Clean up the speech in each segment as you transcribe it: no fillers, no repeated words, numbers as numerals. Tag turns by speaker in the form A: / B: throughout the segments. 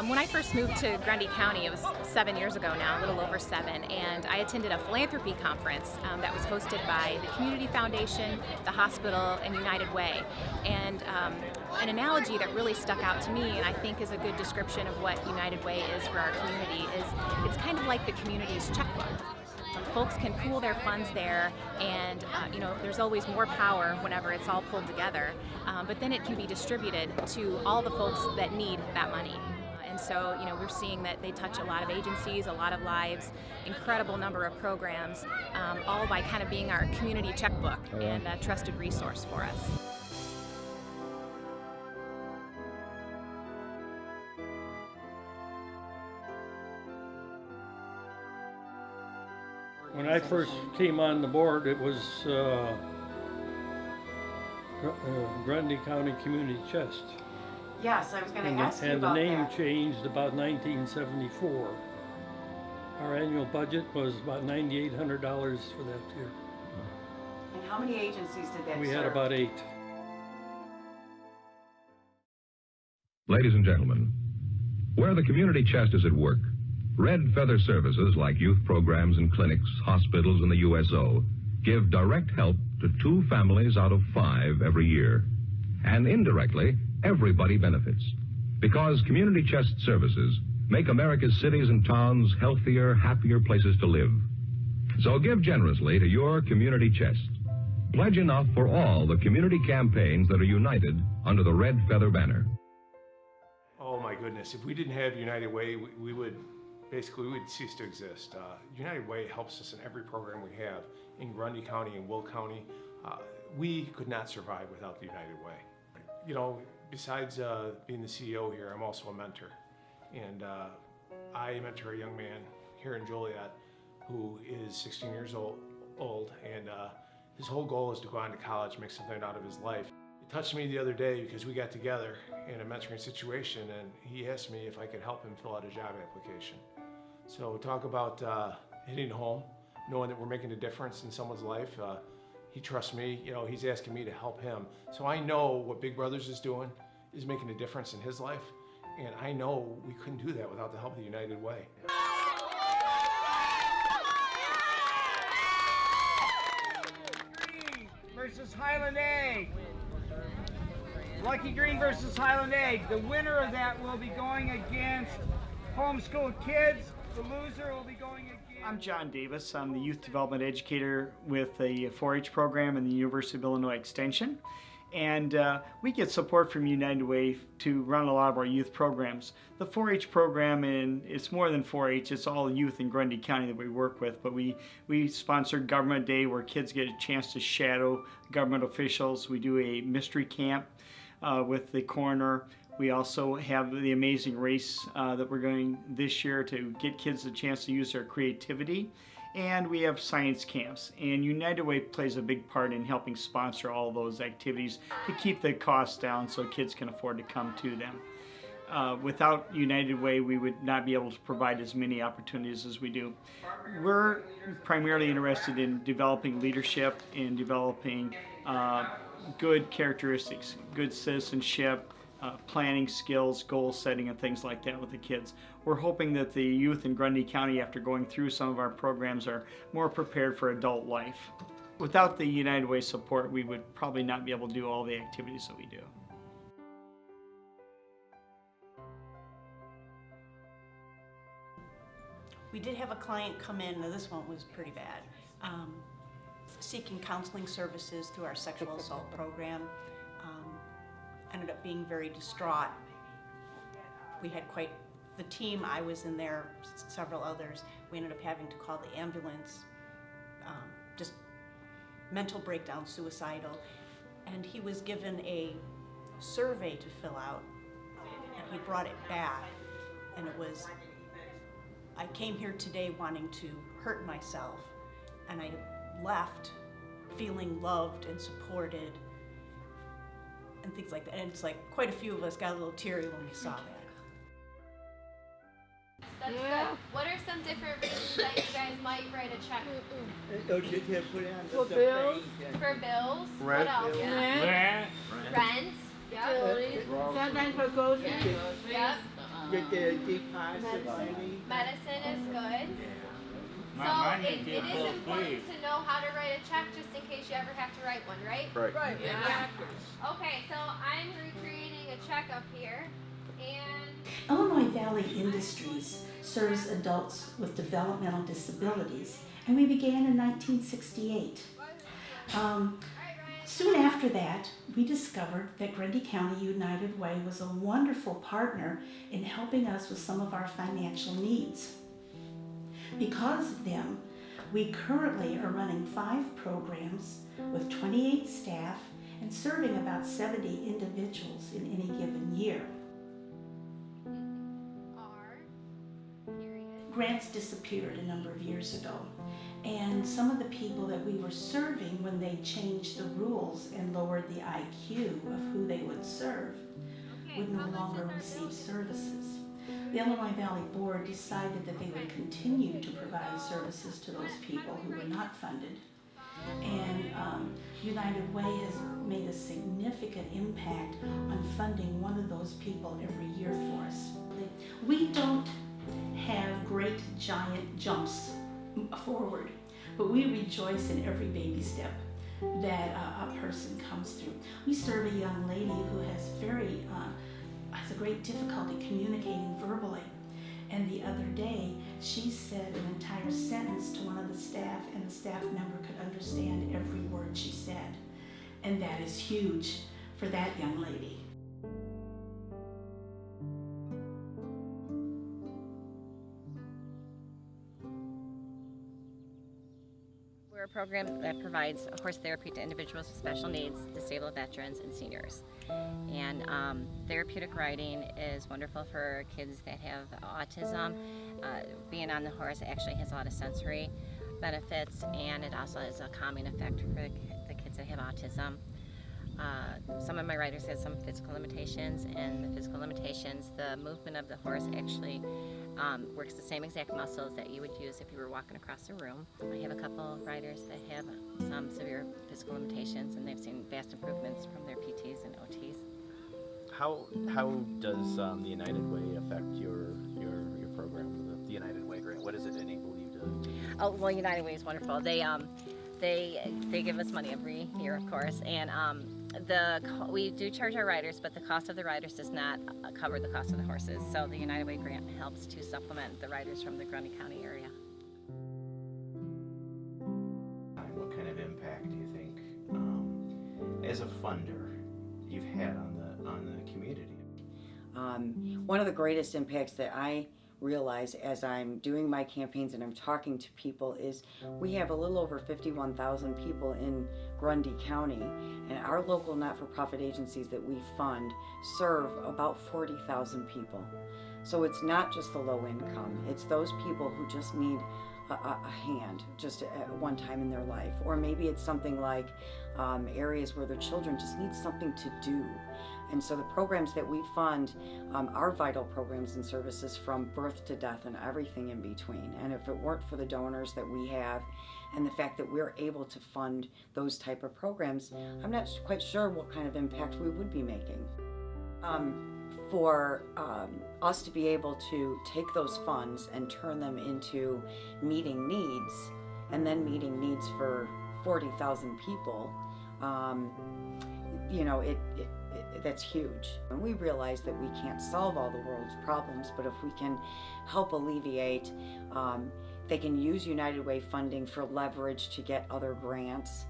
A: When I first moved to Grundy County, it was 7 years ago now, a little over 7, and I attended a philanthropy conference that was hosted by the Community Foundation, the hospital, and United Way. And an analogy that really stuck out to me, and I think is a good description of what United Way is for our community, is it's kind of like the community's checkbook. Folks can pool their funds there, and there's always more power whenever it's all pulled together, but then it can be distributed to all the folks that need that money. And so, we're seeing that they touch a lot of agencies, a lot of lives, incredible number of programs, all by kind of being our community checkbook and a trusted resource for us.
B: When I first came on the board, it was Grundy County Community Chest.
C: Yes, I was going to ask you about
B: that. And the name
C: that.
B: changed about 1974. Our annual budget was about $9,800 for that year.
C: And how many agencies did that serve?
B: We had about 8.
D: Ladies and gentlemen, where the community chest is at work, Red Feather services like youth programs and clinics, hospitals, and the USO give direct help to 2 families out of 5 every year. And indirectly, everybody benefits. Because community chest services make America's cities and towns healthier, happier places to live. So give generously to your community chest. Pledge enough for all the community campaigns that are united under the Red Feather banner.
E: Oh my goodness, if we didn't have United Way, we would cease to exist. United Way helps us in every program we have in Grundy County and Will County. We could not survive without the United Way. Besides being the CEO here, I'm also a mentor. And I mentor a young man here in Joliet who is 16 years old, and his whole goal is to go on to college, make something out of his life. It touched me the other day because we got together in a mentoring situation, and he asked me if I could help him fill out a job application. So talk about hitting home, knowing that we're making a difference in someone's life. He trusts me, he's asking me to help him. So I know what Big Brothers is doing is making a difference in his life, and I know we couldn't do that without the help of the United Way.
F: Green versus Highland Egg. Lucky Green versus Highland Egg. The winner of that will be going against Homeschool Kids. The loser will be going against... I'm John Davis. I'm the Youth Development Educator with the 4-H program in the University of Illinois Extension. And we get support from United Way to run a lot of our youth programs. The 4-H program, and it's more than 4-H, it's all youth in Grundy County that we work with, but we sponsor Government Day where kids get a chance to shadow government officials. We do a mystery camp with the coroner. We also have the amazing race that we're going this year to get kids a chance to use their creativity. And we have science camps. And United Way plays a big part in helping sponsor all those activities to keep the costs down so kids can afford to come to them. Without United Way, we would not be able to provide as many opportunities as we do. We're primarily interested in developing leadership and developing good characteristics, good citizenship, planning skills, goal setting, and things like that with the kids. We're hoping that the youth in Grundy County, after going through some of our programs, are more prepared for adult life. Without the United Way support, we would probably not be able to do all the activities that we do.
G: We did have a client come in, now this one was pretty bad, seeking counseling services through our sexual assault program. Ended up being very distraught. We had quite the team. I was in there, several others. We ended up having to call the ambulance, just mental breakdown, suicidal. And he was given a survey to fill out, and he brought it back. And it was, I came here today wanting to hurt myself, and I left feeling loved and supported, and things like that. And it's like quite a few of us got a little teary when we saw that.
H: That's good. What are some different reasons that you guys might write a check?
I: For bills.
H: For bills?
F: Rent.
H: What else?
I: Rent.
H: Rent. Yep.
I: Sometimes for groceries.
H: Yep.
I: Get the deposit money.
H: Medicine is good. So
I: Mine
H: it
I: is
H: is important to know how to write a check just in case you ever have to write one, right?
J: Right.
H: Okay, so I'm recreating a check up here, and
K: Illinois Valley Industries serves adults with developmental disabilities, and we began in 1968. Soon after that, we discovered that Grundy County United Way was a wonderful partner in helping us with some of our financial needs. Because of them, we currently are running 5 programs with 28 staff and serving about 70 individuals in any given year. Grants disappeared a number of years ago, and some of the people that we were serving, when they changed the rules and lowered the IQ of who they would serve, would no longer receive services. The Illinois Valley Board decided that they would continue to provide services to those people who were not funded. And United Way has made a significant impact on funding one of those people every year for us. We don't have great giant jumps forward, but we rejoice in every baby step that a person comes through. We serve a young lady who has has a great difficulty communicating verbally. And the other day, she said an entire sentence to one of the staff, and the staff member could understand every word she said. And that is huge for that young lady.
J: We're a program that provides horse therapy to individuals with special needs, disabled veterans, and seniors. And therapeutic riding is wonderful for kids that have autism. Being on the horse actually has a lot of sensory benefits, and it also has a calming effect for the kids that have autism. Some of my riders have some physical limitations, and the physical limitations, the movement of the horse actually works the same exact muscles that you would use if you were walking across the room. I have a couple riders that have some severe physical limitations, and they've seen vast improvements from their PTs and OTs.
L: How does the United Way affect your program, the United Way grant? What does it enable you to use?
J: Oh, well, United Way is wonderful. They give us money every year, of course, and we do charge our riders, but the cost of the riders does not cover the cost of the horses. So the United Way grant helps to supplement the riders from the Grundy County area.
L: What kind of impact do you think, as a funder, you've had on the community?
C: One of the greatest impacts that I realize as I'm doing my campaigns and I'm talking to people is we have a little over 51,000 people in Grundy County, and our local not-for-profit agencies that we fund serve about 40,000 people. So it's not just the low income, it's those people who just need a hand just at one time in their life. Or maybe it's something like areas where their children just need something to do. And so the programs that we fund are vital programs and services from birth to death and everything in between. And if it weren't for the donors that we have and the fact that we're able to fund those type of programs, I'm not quite sure what kind of impact we would be making. For us to be able to take those funds and turn them into meeting needs, and then meeting needs for 40,000 people, that's huge. And we realize that we can't solve all the world's problems, but if we can help alleviate, they can use United Way funding for leverage to get other grants.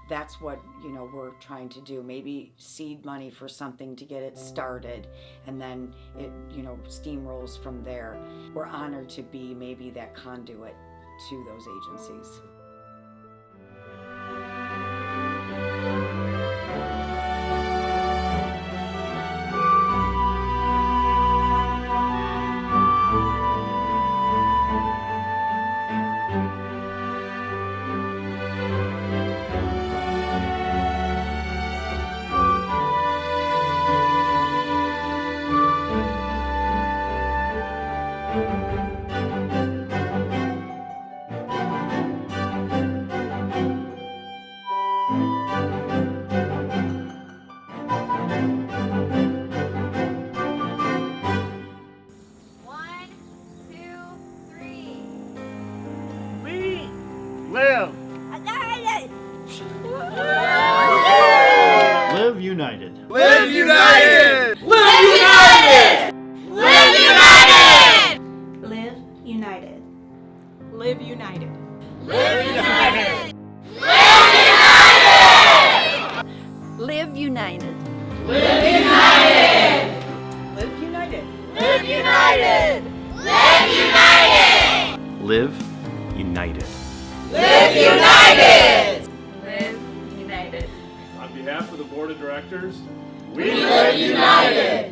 C: That's what we're trying to do. Maybe seed money for something to get it started, and then it steamrolls from there. We're honored to be maybe that conduit to those agencies.
G: united.
M: Live united!
N: Live united!
M: Live united!
C: Live united!
M: Live united! Live united!
L: Live united.
M: Live united!
N: Live united!
O: On behalf of the Board of Directors,
M: we live united!